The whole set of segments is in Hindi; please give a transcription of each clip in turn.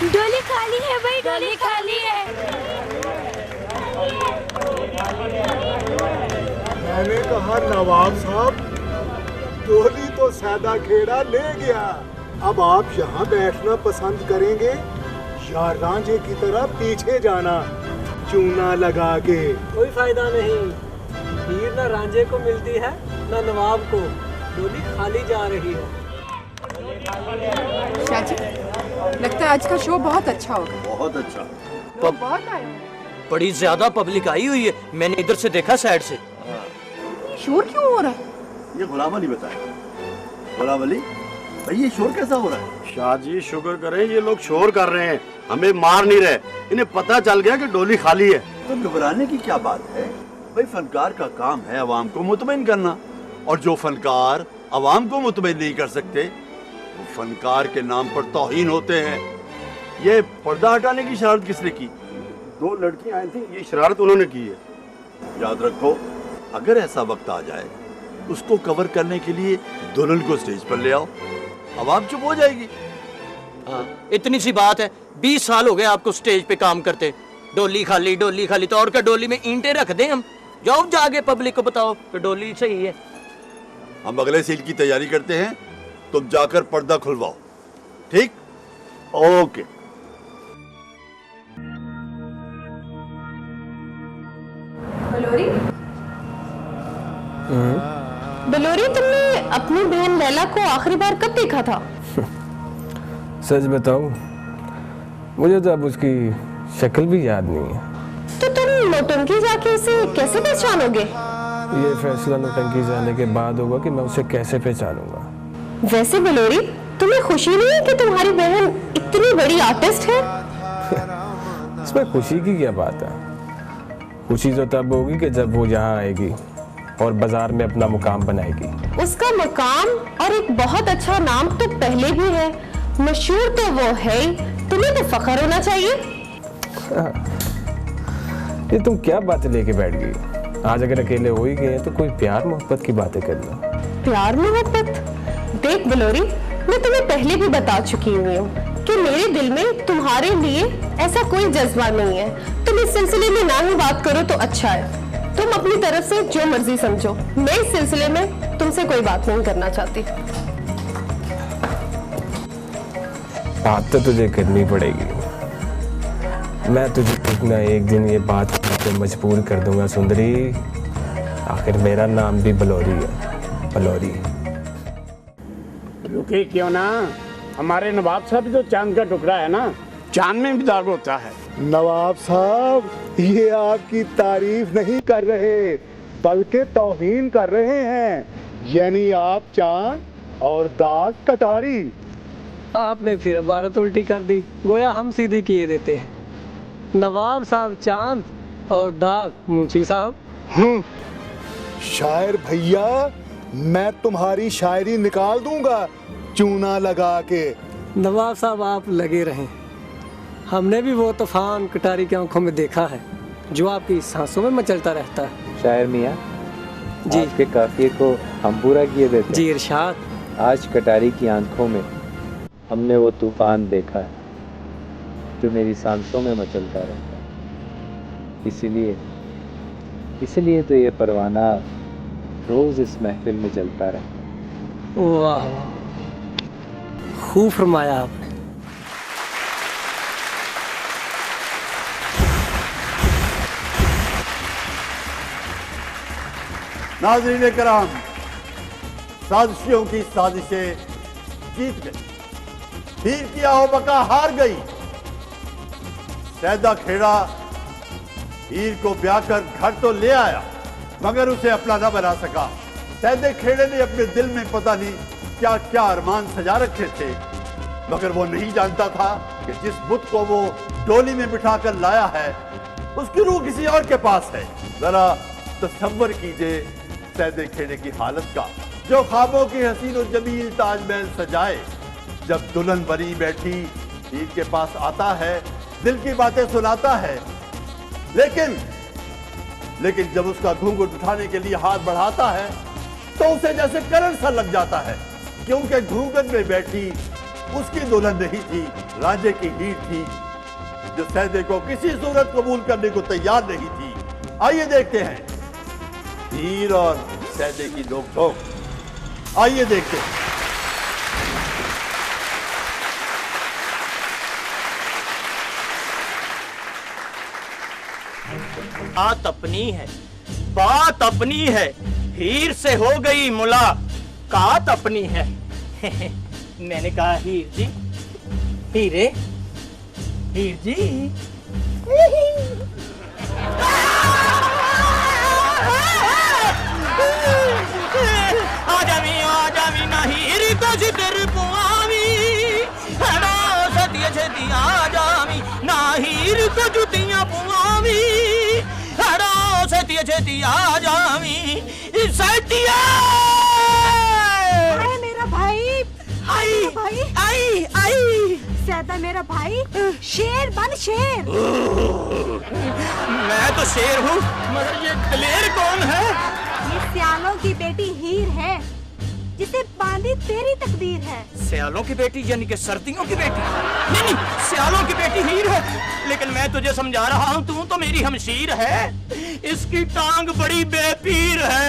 डोली खाली है भाई, डोली खाली है। मैंने कहा नवाब साहब, डोली तो सादा खेड़ा ले गया, अब आप यहाँ बैठना पसंद करेंगे या रांझे की तरह पीछे जाना चूना लगा के? कोई फायदा नहीं, हीर ना रांझे को मिलती है ना नवाब को, डोली खाली जा रही है। शाजी, लगता है आज का शो बहुत अच्छा होगा। बहुत अच्छा। बहुत आया। बड़ी ज्यादा पब्लिक आई हुई है, मैंने इधर से देखा साइड से। शोर क्यों हो रहा है? ये गुलाम अली बताए। गुलाम अली भाई, ये शोर कैसा हो रहा है? शाहजी शुक्र करें, ये लोग शोर कर रहे हैं, हमें मार नहीं रहे। इन्हें पता चल गया कि डोली खाली है। तो घबराने की क्या बात है भाई, फनकार का काम है अवाम को मुतमईन करना, और जो फनकार अवाम को मुतमईन नहीं कर सकते वो फनकार के नाम पर तौहीन होते हैं। ये पर्दा हटाने की शरारत किसने की? 2 लड़कियां आई थी, ये शरारत उन्होंने की है। याद रखो, अगर ऐसा वक्त आ जाए उसको कवर करने के लिए दुल्हन को स्टेज पर ले आओ, अवाम चुप हो जाएगी। हाँ, इतनी सी बात है। 20 साल हो गए आपको स्टेज पे काम करते। डोली खाली, डोली खाली, तो और क्या डोली में ईंटें रख दें हम? जाओ जाके पब्लिक को बताओ कि डोली सही है। हम अगले सीन की तैयारी करते हैं, तुम जाकर पर्दा खुलवाओ। ठीक? ओके। बलोरी, तुमने अपनी बहन लैला को आखिरी बार कब देखा था? सच बताऊं, मुझे तो अब उसकी शक्ल भी याद नहीं है। तो तुम नौटंकी जाके उसे कैसे पहचानोगे? ये फैसला नौटंकी जाने के बाद होगा कि मैं उसे कैसे पहचानूंगा। वैसे बलोरी, तुम्हें खुशी नहीं है कि तुम्हारी बहन इतनी बड़ी आर्टिस्ट है? इसमें खुशी की क्या बात है? खुशी तो तब होगी कि जब वो यहाँ आएगी और बाजार में अपना मुकाम बनाएगी। उसका मुकाम और एक बहुत अच्छा नाम तो पहले भी है, मशहूर तो वो है, तुम्हें तो फख्र होना चाहिए। ये तुम क्या बातें लेके बैठ गई? आज अगर अकेले हो ही गए तो कोई प्यार मोहब्बत की बातें करना। प्यार मोहब्बत? देख बलोरी, मैं तुम्हें पहले भी बता चुकी हुई हूँ कि मेरे दिल में तुम्हारे लिए ऐसा कोई जज्बा नहीं है। तुम इस सिलसिले में ना ही बात करो तो अच्छा है। तुम अपनी तरफ से जो मर्जी समझो, मैं इस सिलसिले में तुमसे कोई बात नहीं करना चाहती। बात तो तुझे करनी पड़ेगी। मैं तुझे एक ना एक दिन ये बात करके मजबूर कर दूंगा सुंदरी। आखिर मेरा नाम भी बलोरी है, बलोरी। रुके क्यों ना, हमारे नवाब साहब तो चांद का टुकड़ा है ना, चांद में भी दाग होता है। नवाब साहब, ये आपकी तारीफ नहीं कर रहे बल्कि तौहीन कर रहे हैं। यानी आप चांद और दाग कटारी। आपने फिर बात उल्टी कर दी, गोया हम सीधी किए देते हैं। नवाब साहब चांद और दाग मुंशी साहब। शायर भैया, मैं तुम्हारी शायरी निकाल दूंगा चूना लगा के। नवाब साहब आप लगे रहें, हमने भी वो तूफान कटारी की आंखों में देखा है जो आपकी सांसों में मचलता रहता है। शायर मियाँ जी, आपके काफिए को हम पूरा किए देते। जी इरशाद। आज कटारी की आंखों में हमने वो तूफान देखा है जो मेरी सांसों में मचलता रहता है। इसीलिए तो ये परवाना रोज इस महफिल में चलता रहता है। वाह, खूब फरमाया आपने। नाज़रीन कराम, साजिशियों की साजिशें जीत गई, हीर की आओबका हार गई। सैदा खेड़ा हीर को ब्याह कर घर तो ले आया मगर उसे अपना न बना सका। सैदे खेड़े ने अपने दिल में पता नहीं क्या क्या अरमान सजा रखे थे, मगर वो नहीं जानता था कि जिस बुत को वो डोली में बिठाकर लाया है उसकी रूह किसी और के पास है। जरा तसव्वुर कीजिए सैदे खेड़े की हालत का, जो ख्वाबों की हसीन और जमील ताजमहल सजाए, जब दुल्हन बनी बैठी हीर के पास आता है, दिल की बातें सुनाता है, लेकिन जब उसका घूंघट उठाने के लिए हाथ बढ़ाता है तो उसे जैसे करंट सा लग जाता है, क्योंकि घूंघट में बैठी उसकी दुल्हन नहीं थी, राजे की हीर थी जो सैदे को किसी सूरत कबूल करने को तैयार नहीं थी। आइए देखते हैं हीर और सैदे की नोक-झोंक। आइए देखते हैं। बात अपनी है, बात अपनी है, हीर से हो गई मुलाकात अपनी है। मैंने कहा हीर जी, हीरे, हीर जी। आजामी ना हीर को जिधर पुआवी, हड़ा सतिया छती आजामी ना हीर को जुतियां पुआवी, हड़ा सतिया छती आजामी सतिया। हाय मेरा भाई, आई भाई आई आई। सैदा मेरा भाई, शेर बन शेर। मैं तो शेर हूँ मगर ये दलेर कौन है? ये सियालों की बेटी हीर है जिसे बांधी तेरी तकदीर है। सियालों की बेटी यानी कि सर्दियों की बेटी? नहीं, सियालों की बेटी हीर है, लेकिन मैं तुझे समझा रहा हूँ, तू तो मेरी हमशीर है, इसकी टांग बड़ी बेपीर है।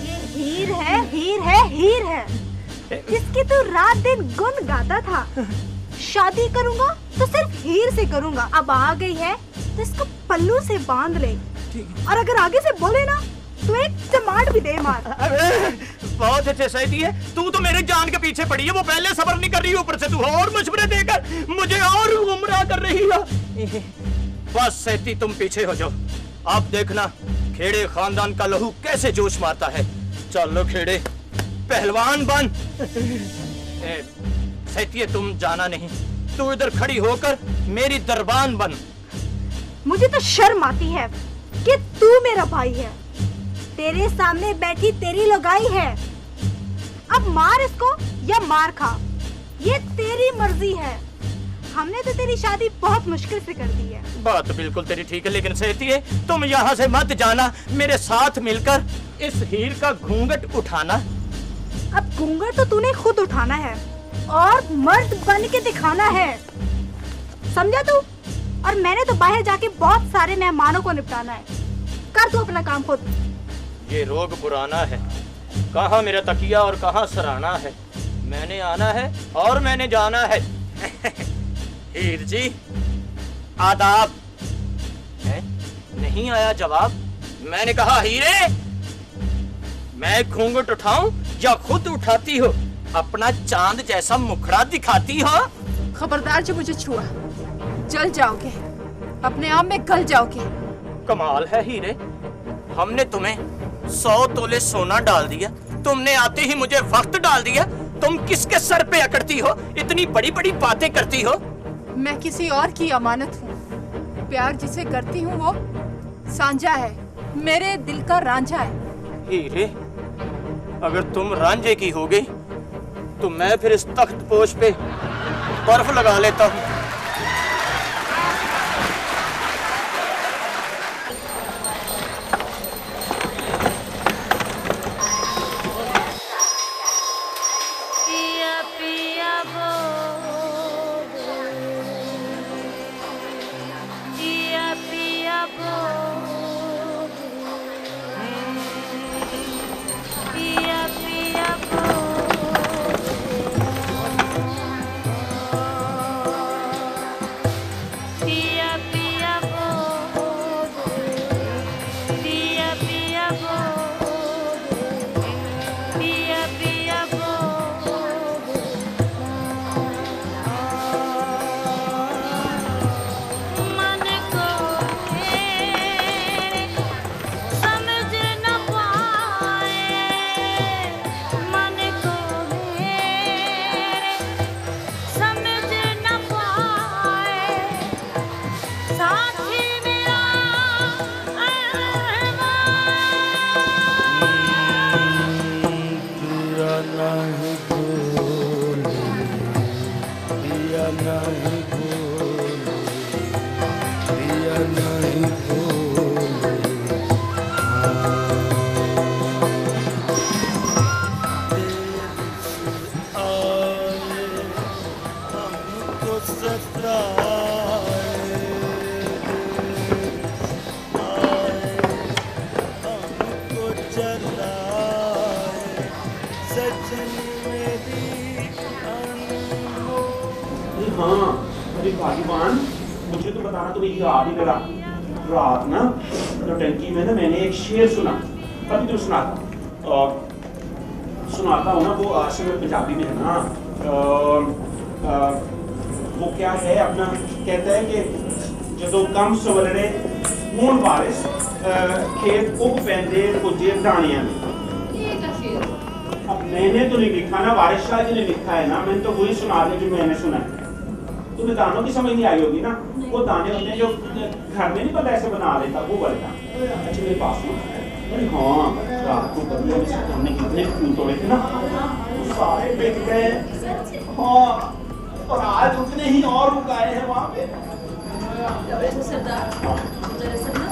ये हीर है, हीर है, हीर है, जिसकी तू रात दिन गुन गाता था। शादी करूंगा तो सिर्फ हीर से करूंगा। अब आ गई है तो इसको पल्लू से बांध ले, और अगर आगे से बोले ना तू एक चमाट भी दे मार। अरे बहुत अच्छे सैती है, तू तो मेरे जान के पीछे पड़ी है, वो पहले सबर नहीं कर रही, ऊपर से तू और मशवरे देकर मुझे और गुमराह कर रही है। बस सैती तुम पीछे हो जाओ, अब देखना खेड़े खानदान का लहू कैसे जोश मारता है। चलो खेड़े पहलवान बन। सैती तुम जाना नहीं, तू इधर खड़ी होकर मेरी दरबान बन। मुझे तो शर्म आती है कि तू मेरा भाई है, तेरे सामने बैठी तेरी लगाई है, अब मार इसको या मार खा, ये तेरी मर्जी है। हमने तो तेरी शादी बहुत मुश्किल से कर दी है। बात बिल्कुल तेरी ठीक है, लेकिन सहती है तुम यहाँ से मत जाना, मेरे साथ मिलकर इस हीर का घूंघट उठाना। अब घूंघट तो तूने खुद उठाना है और मर्द बन के दिखाना है, समझा तू? और मैंने तो बाहर जाके बहुत सारे मेहमानों को निपटाना है, कर तू अपना काम खुद। ये रोग पुराना है, कहाँ मेरा तकिया और कहाँ सराहना है। मैंने आना है और मैंने जाना है। हीर जी आदाब। है? नहीं आया जवाब। मैंने कहा हीरे, मैं घूंघट उठाऊं या खुद उठाती हो? अपना चांद जैसा मुखड़ा दिखाती हो। खबरदार जो मुझे छुआ, जल जाओगे, अपने आप में गल जाओगे। कमाल है हीरे, हमने तुम्हें 100 तोले सोना डाल दिया, तुमने आते ही मुझे वक्त डाल दिया। तुम किसके सर पे अकड़ती हो, इतनी बड़ी बड़ी बातें करती हो? मैं किसी और की अमानत हूँ, प्यार जिसे करती हूँ वो सांझा है, मेरे दिल का रांझा है। हीरे, अगर तुम रांझे की हो गई तो मैं फिर इस तख्त पोश पे बर्फ लगा लेता हूँ। मुझे तो बताना तुम्हें याद ही करा, रात ना टंकी में ना मैंने एक शेर सुना, कभी तो सुनाता हूँ ना, वो असल में पंजाबी में है ना, वो क्या है अपना, कहता है कि जो कम सवरने होन बारिश खेत उग पैंदे कुछ दानिया में। अब मैंने तो नहीं लिखा ना, वारिस शाह जी ने लिखा है ना, मैंने तो वही सुना दिया जो मैंने सुना है। तुम्हें दानों की समझ नहीं आई होगी ना, वो दाने होते हैं जो घर में नहीं पता ऐसे बना लेता, वो बनेगा। अच्छा मेरे पास में अरे हाँ, रात को कभी हमने कितने फूल तोड़े थे ना, वो सारे बिक गए। हाँ, और आज उतने ही और उगाए हैं वहाँ पे। सरदार, दरअसल ना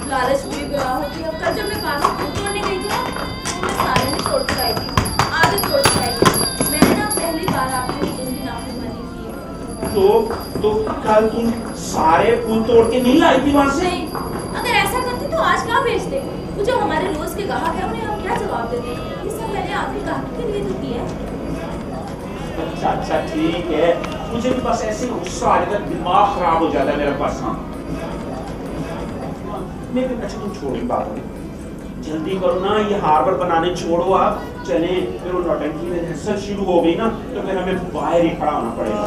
लालच भी गया हो कि अब कल जब मैं पास फूल तोड़ने गई थी ना, मैं सारे नहीं तोड़ कर आई थी, आधे तोड़ कर आई थी। मैंने ना पहली बार आपको इतनी नाफरमानी की है। तो कल तुम सारे फूल तोड़ के नहीं लाई थी वहाँ से? नहीं, अगर ऐसा करते तो आज कहाँ भेजते? वो जो हमारे रोज के ग्राहक है उन्हें हम क्या जवाब देते? ये सब मैंने आपके ग्राहक के लिए तो किया है। अच्छा ठीक है, मुझे भी बस ऐसे गुस्सा आ जाता है, दिमाग खराब हो जाता है मेरा। बस हाँ, मैं अच्छा तुम छोड़ी बात, जल्दी करो ना, ये हार्बर बनाने छोड़ो आप, चले। फिर वो नौटंकी में रिहर्सल शुरू हो गई ना तो फिर हमें बाहर ही खड़ा होना पड़ेगा।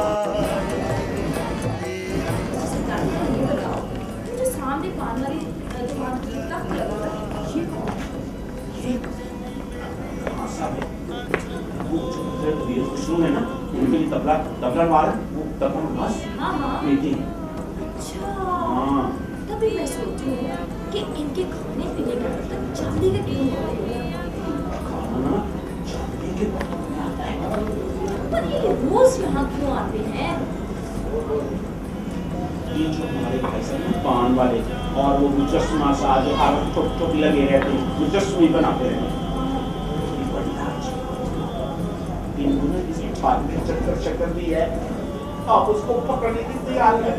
ये बताओ, जो सामने पान वाली दुकान की कितना खुला हुआ है, ये कौन है? हाँ साहब, वो जो वीर खुशरू है ना, उनके लिए तबला वाला, वो तबला बस हाँ। बेटी। अच्छा, हाँ। तभी मैं सोचूं कि इनके खाने पीने का मतलब चांदी का क्यों हो रहा है? खाना चांदी के बर्तन में आता है। पर ये रोज यहाँ क्यों आते हैं? ये जो हमारे भाई साहब ना पान वाले, और वो मुजस्समा सा जो हर टुक लगे रहते हैं, मुजस्समे बनाते रहते हैं। ये बड़ी लालची। इनको ना किसी बात में चक्कर भी है, आप उसको पकड़ने की तैयारी है।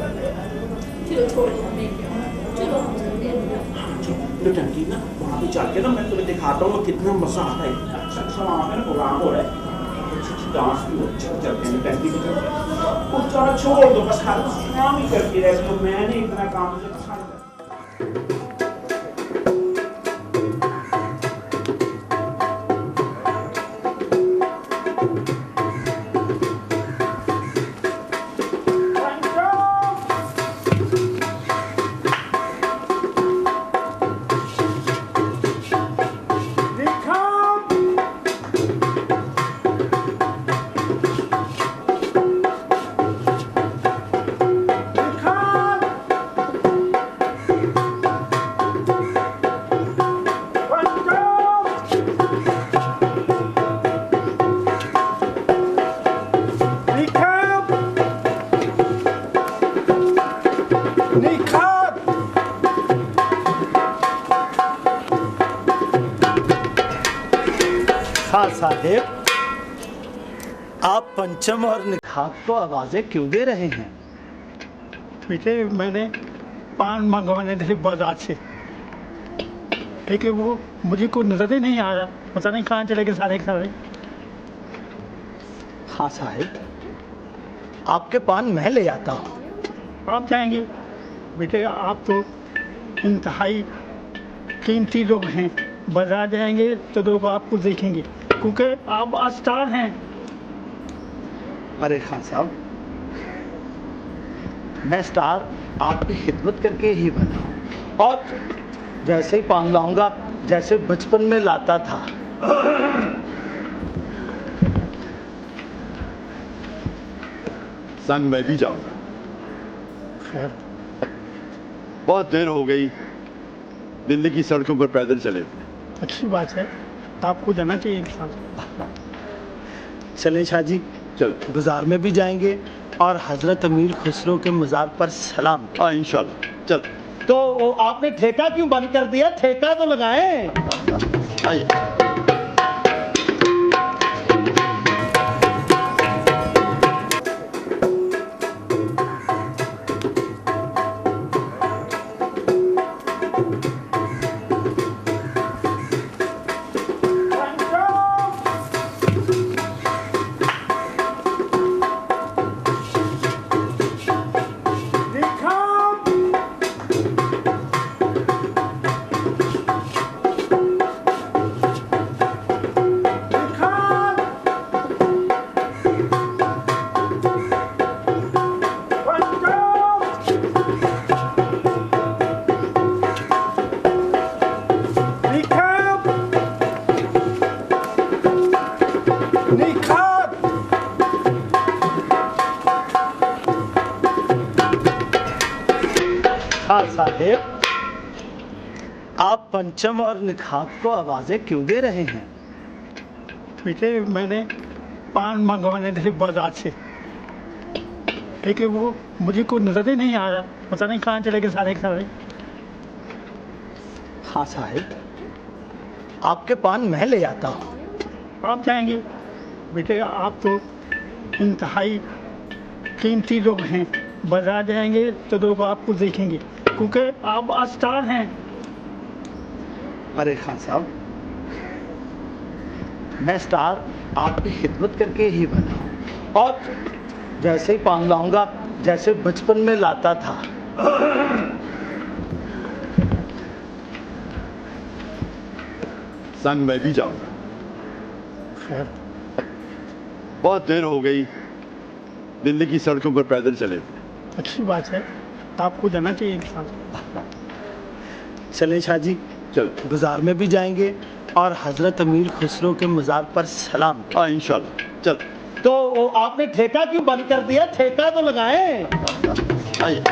चलो छोड़ो, हमें क्या, चलो हम चलते हैं। नौटंकी ना वहाँ पे चल के ना मैं तुम्हें दिखाता हूँ कितना मजा आता है। अच्छा वहाँ पे ना प्रोग्राम हो रहा है, अच्छी डांस भी हो, चलते हैं नौटंकी पे चलते हैं। उस तरह छोड़ दो, बस हर काम ही करती रहती हो, मैंने इतना काम मुझे पसंद है। साहेब, आप पंचम और निखात को आवाजें क्यों दे रहे हैं? बेटे मैंने पान मंगवाने थे बाजार से, लेकिन वो मुझे को नजर ही नहीं आया, पता नहीं कहाँ चले गए सारे के सारे। हाँ साहेब, आपके पान मैं ले आता हूँ। आप जाएंगे? बेटे आप तो इंतहाई कीमती लोग हैं, बाजार जाएंगे तो लोग आपको देखेंगे क्योंकि आप स्टार हैं। अरे खान साहब, मैं स्टार आपकी खिदमत करके ही बना, और वैसे ही पान लाऊंगा जैसे बचपन में लाता था। संग मैं भी जाऊंगा। खैर, बहुत देर हो गई दिल्ली की सड़कों पर पैदल चले। अच्छी बात है, आपको जाना चाहिए एक साथ। चलें शाह जी, चल बाजार में भी जाएंगे और हजरत अमीर खुसरो के मज़ार पर सलाम। हाँ इंशाल्लाह, चल। तो वो आपने ठेका क्यों बंद कर दिया? ठेका तो लगाएं। आइए। हाँ साहेब, आप पंचम और निखात को आवाजें क्यों दे रहे हैं? बेटे मैंने पान मंगवाने थे बाजार से, लेकिन वो मुझे को नजर ही नहीं आया, पता नहीं कहाँ चले गए सारे के सारे। हाँ साहेब, आपके पान मैं ले आता हूँ। आप जाएंगे? बेटे आप तो इंतहाई कीमती लोग हैं, बाजार जाएंगे तो लोग आपको देखेंगे क्योंकि आप स्टार हैं। अरे खान साहब, मैं स्टार आपकी खिदमत करके ही बना, और वैसे ही पान लाऊंगा जैसे बचपन में लाता था। संग मैं भी जाऊंगा। बहुत देर हो गई दिल्ली की सड़कों पर पैदल चले। अच्छी बात है, आपको जाना चाहिए इंसान। चलें शाह जी, चल बाजार में भी जाएंगे और हजरत अमीर खुसरो के मज़ार पर सलाम। हाँ इंशाल्लाह। चल। तो आपने ठेका क्यों बंद कर दिया? ठेका तो लगाएं। आइए।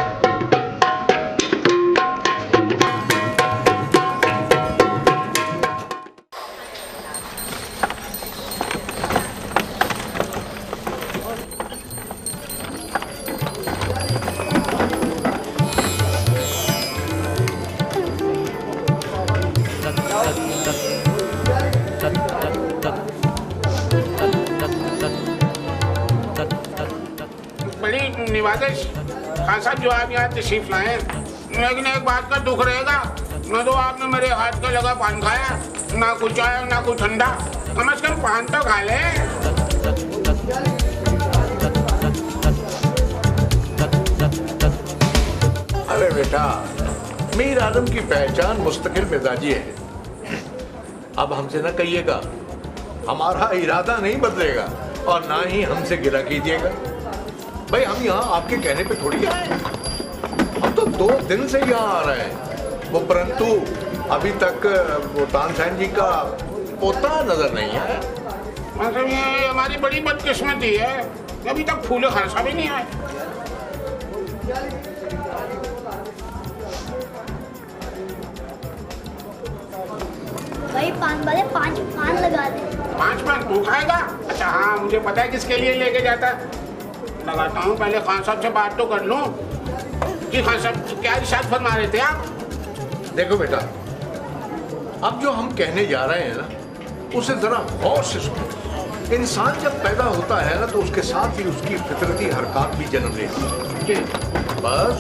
बड़ी निवाजिश खान साहब जो आप यहाँ तशरीफ लाए, लेकिन एक बात का दुख रहेगा, न तो आपने मेरे हाथ का लगा पान खाया, ना कुछ चाय ना कुछ ठंडा, कम से कम पान तो खा ले। अरे बेटा, मीर आदम की पहचान मुस्तकिल मिजाजी है। अब हमसे ना कहिएगा, हमारा इरादा नहीं बदलेगा और ना ही हमसे गिला कीजिएगा। भाई हम यहाँ आपके कहने पे थोड़ी आए, हम तो 2 दिन से यहाँ आ रहे हैं। वो परंतु अभी तक वो तानसेन जी का पोता नजर नहीं है। मतलब ये हमारी बड़ी बदकिस्मती है, अभी तक फूले खान साहब ही नहीं आए। भाई पान वाले 5 पान लगा दे। 5 पान तू खाएगा? अच्छा हाँ, मुझे पता है किसके लिए लेके जाता। लगाता हूँ, पहले खान साहब से बात तो कर लूँ। जी खान साहब, क्या इरशाद फरमा रहे थे आप? देखो बेटा, अब जो हम कहने जा रहे हैं ना, उसे जरा गौर से सुनो। इंसान जब पैदा होता है ना, तो उसके साथ ही उसकी फितरती हरकत भी जन्म लेती है। बस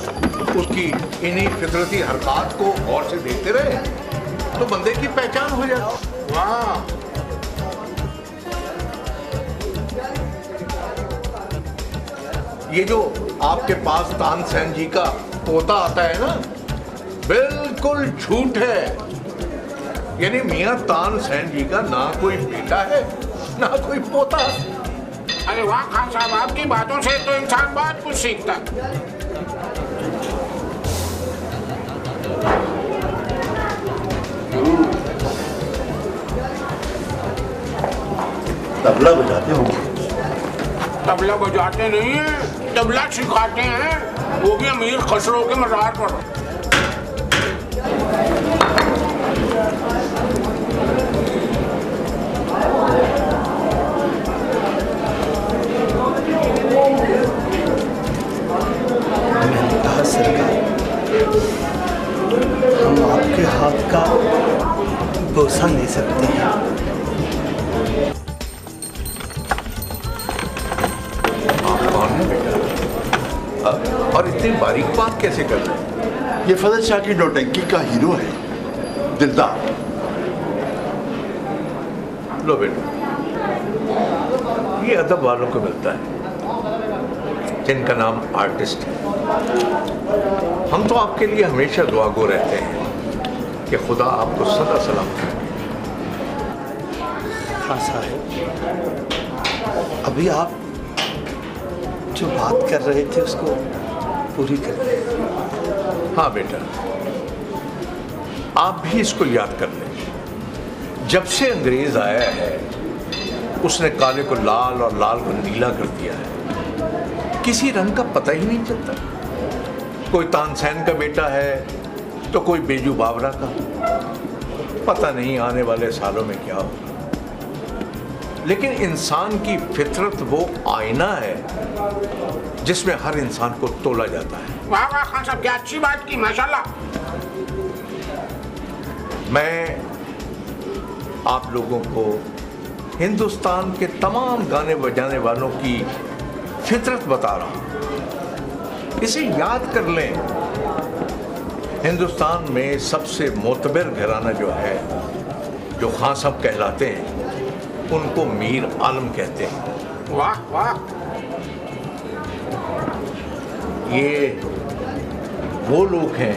उसकी इन्हीं फितरती हरकत को गौर से देखते रहे तो बंदे की पहचान हो जाती। वाह, ये जो आपके पास तानसेन जी का पोता आता है ना, बिल्कुल झूठ है। यानी मियां तानसेन जी का ना कोई बेटा है ना कोई पोता। अरे वाह खान साहब, आपकी बातों से तो इंसान बहुत कुछ सीखता है। तबला बजाते हो? तबला बजाते नहीं है, तबला सिखाते हैं, वो भी अमीर खुसरो के मज़ार पर। सरकार, हम आपके हाथ का बोसा ले सकते हैं। और इतनी बारीक बात कैसे कर रहे हैं? ये फजल शाह की नौटंकी का हीरो है, दिलदार। लो बेटा, ये अदब वालों को मिलता है जिनका नाम आर्टिस्ट है। हम तो आपके लिए हमेशा दुआगो रहते हैं कि खुदा आपको सदा सलामत रखे। हाँ साहब, अभी आप जो बात कर रहे थे उसको पूरी करिए। हाँ बेटा, आप भी इसको याद कर लें। जब से अंग्रेज आया है, उसने काले को लाल और लाल को नीला कर दिया है। किसी रंग का पता ही नहीं चलता। कोई तानसेन का बेटा है तो कोई बेजू बावरा का। पता नहीं आने वाले सालों में क्या होगा। लेकिन इंसान की फितरत वो आईना है जिसमें हर इंसान को तोला जाता है। वाह वाह खान साहब, क्या अच्छी बात की, माशाल्लाह। मैं आप लोगों को हिंदुस्तान के तमाम गाने बजाने वालों की फितरत बता रहा हूं। इसे याद कर लें। हिंदुस्तान में सबसे मोतबर घराना जो है, जो खान साहब कहलाते हैं, उनको मीर आलम कहते हैं। वाह वाह। ये वो लोग हैं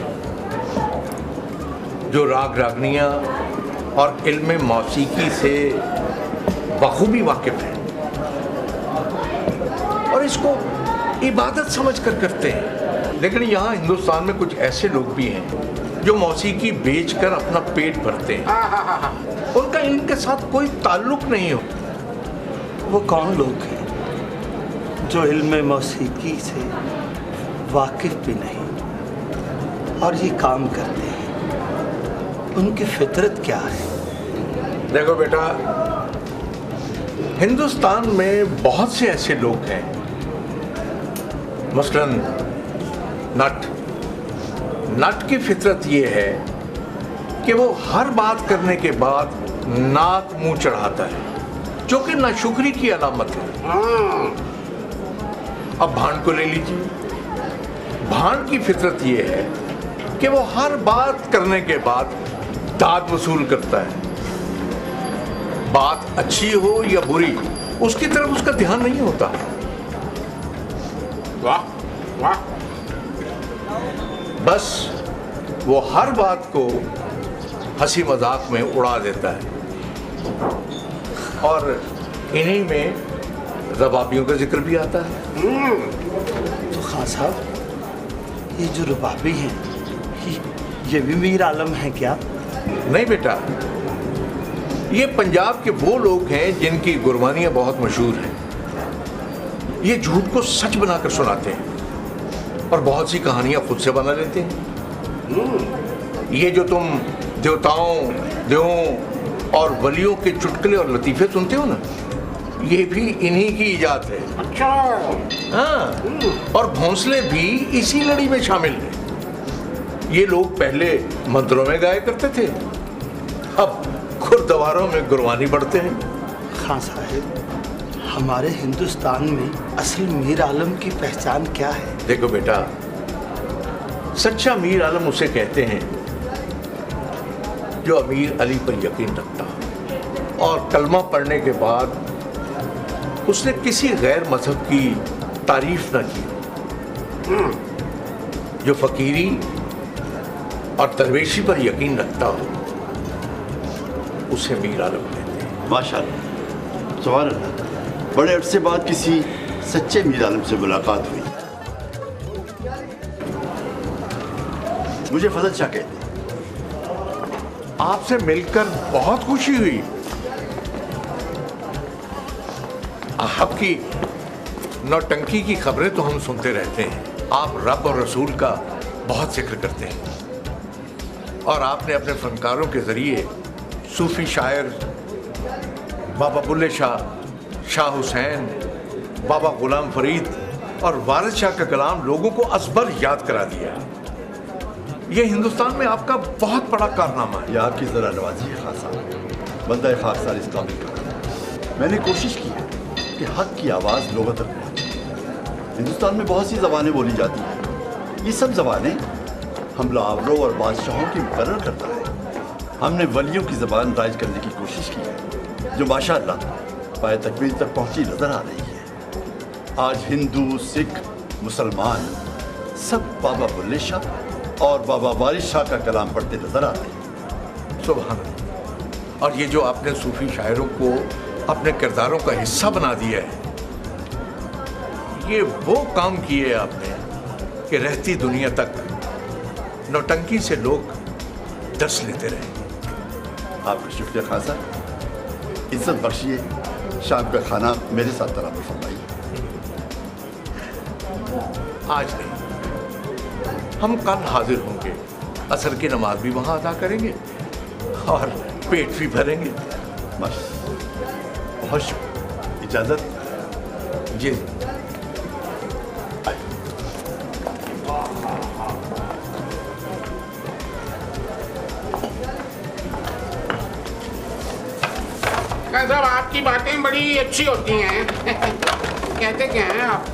जो राग रागनियां और इल्म मौसीकी से बखूबी वाकिफ हैं और इसको इबादत समझ कर करते हैं। लेकिन यहाँ हिंदुस्तान में कुछ ऐसे लोग भी हैं जो मौसीकी बेचकर अपना पेट भरते हैं। उनका इनके साथ कोई ताल्लुक नहीं हो। वो कौन लोग हैं जो इल्म मौसीकी से वाकिफ भी नहीं और ये काम करते हैं? उनकी फितरत क्या है? देखो बेटा, हिंदुस्तान में बहुत से ऐसे लोग हैं, मसलन नट की फितरत ये है कि वो हर बात करने के बाद नाक मुंह चढ़ाता है, जो कि नाशुक्री की अलामत है। अब भांड को ले लीजिए, भांड की फितरत ये है कि वो हर बात करने के बाद दाद वसूल करता है। बात अच्छी हो या बुरी, उसकी तरफ उसका ध्यान नहीं होता। वाह वाह, बस वो हर बात को हंसी मजाक में उड़ा देता है और इन्हीं में रबाबियों का जिक्र भी आता है। तो खान साहब, ये जो रबाबी हैं ये भी मीर आलम है क्या? नहीं बेटा, ये पंजाब के वो लोग हैं जिनकी गुरबानियां बहुत मशहूर हैं। ये झूठ को सच बनाकर सुनाते हैं और बहुत सी कहानियां खुद से बना लेते हैं। ये जो तुम देवताओं, देवों और वलियों के चुटकुले और लतीफे सुनते हो ना, ये भी इन्हीं की इजाद है। अच्छा। हाँ, और भोंसले भी इसी लड़ी में शामिल हैं। ये लोग पहले मंदिरों में गाया करते थे, अब गुरुद्वारों में गुरबानी पढ़ते हैं। खान साहब, हमारे हिंदुस्तान में असल मीर आलम की पहचान क्या है? देखो बेटा, सच्चा मीर आलम उसे कहते हैं जो अमीर अली पर यकीन रखता हो और कलमा पढ़ने के बाद उसने किसी गैर मजहब की तारीफ न की, जो फकीरी और दरवेशी पर यकीन रखता हो, उसे मीर आलम कहते हैं। माशाअल्लाह, सुभान अल्लाह, बड़े अरसे बाद किसी सच्चे मीर आलम से मुलाकात हुई। मुझे फजल शाह कहते हैं। आपसे मिलकर बहुत खुशी हुई। आपकी नौटंकी की खबरें तो हम सुनते रहते हैं। आप रब और रसूल का बहुत जिक्र करते हैं और आपने अपने फनकारों के जरिए सूफी शायर बाबा बुल्ले शाह, शाह हुसैन, बाबा गुलाम फरीद और वारिस शाह का कलाम लोगों को असबर याद करा दिया। ये हिंदुस्तान में आपका बहुत बड़ा कारनामा है। ये आपकी ज़रा नवाजी है खान साहब, बंदा खाकसार इस काबिल का। मैंने कोशिश की है कि हक की आवाज़ लोगों तक पहुँचे। हिंदुस्तान में बहुत सी ज़बानें बोली जाती हैं। ये सब ज़बानें हमला आवरों और बादशाहों की मुकर्रर करता है। हमने वलियों की ज़बान राइज करने की कोशिश की है, जो माशाअल्लाह पाए तकमील तक पहुँची नज़र आ रही है। आज हिंदू, सिख, मुसलमान सब बाबा बुल्ले शाह और बाबा वारिस शाह का कलाम पढ़ते नजर आते हैं। सुभान अल्लाह। और ये जो आपने सूफी शायरों को अपने किरदारों का हिस्सा बना दिया है, ये वो काम किए आपने कि रहती दुनिया तक नौटंकी से लोग दर्श लेते रहे। आपका शुक्रिया खान साहब, इज्जत बख्शिए। शाम का खाना मेरे साथ तनावुल फरमाइए। आज नहीं, हम कल हाजिर होंगे। असर की नमाज भी वहाँ अदा करेंगे और पेट भी भरेंगे। बहुत शुक्रिया। इजाज़त। जी। साहब, आपकी बातें बड़ी अच्छी होती हैं। कहते क्या हैं आप?